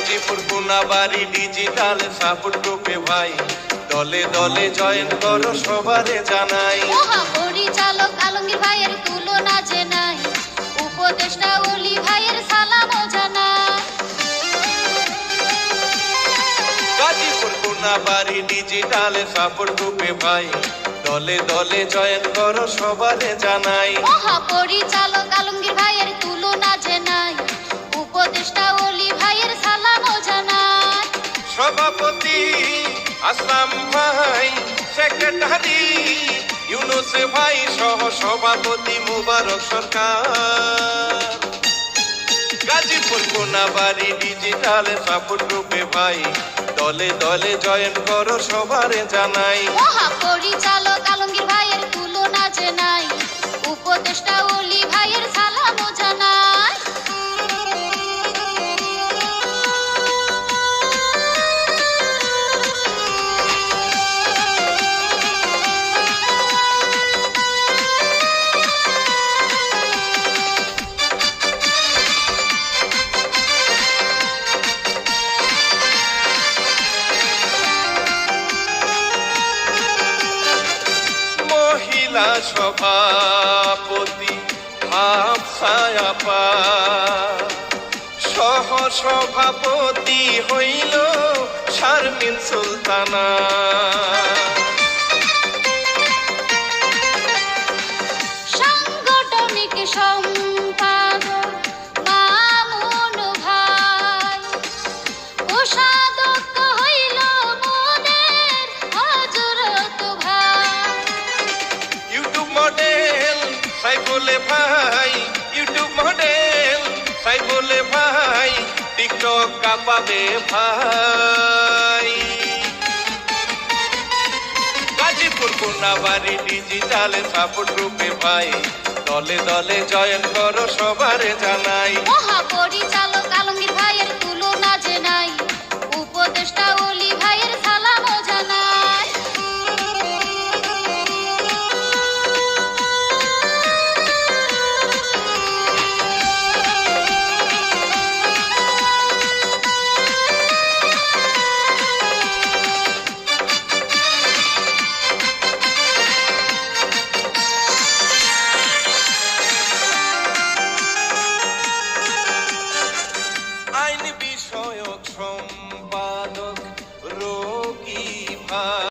Gazipur Konabari digital support গ্রুপে ভাই দলে দলে জয়েন করো সবারে জানাই। মহাপরিচালক আলমগীর ভাইয়ের তুলনা যে নাই, উপদেষ্টা ওলি ভাইয়ের সালামও জানাই। গাজীপুর কোনাবাড়ি ডিজিটাল সাপোর্ট গ্রুপে ভাই দলে দলে জয়েন করো সবারে জানাই। মহাপরিচালক আলমগীর ভাইয়ের তুলনা যে নাই, উপদেষ্টা ওলি ভাইয়ের সালামও জানাই। সভাপতি আসলাম ভাই, সেক্রেটারি ইউনুস ভাই সহ সভাপতি মুবারক সরকার। গাজীপুর কোনাবাড়ি ডিজিটাল সাপোর্ট গ্রুপে ভাই দলে দলে জয়েন করো সবারে জানাই। মহাপরিচালক আলমগীর ভাইয়ের তুলনা যে নাই, উপদেষ্টা ওলি ভাইয়ের সালামও জানাই। মহিলা সভাপতি হাফসা আপা, সহ সভাপতি হইল শারমিন সুলতানা। সাংগঠনিক সম্পাদক মামুন ভাই, কোষাধ্যক্ষ হইল মোদের হযরত ভাই। ইউটিউব মডেল সাইফুলে ভাই, ইউটিউব মডেল সাইফুলে ভাই, টিকটক কাঁপাবে ভাই। গাজীপুর কোনাবাড়ি ডিজিটাল সাপোর্ট গ্রুপে ভাই দলে দলে জয়েন করো সবারে জানাই। মহাপরিচালক আলমগীর ভাই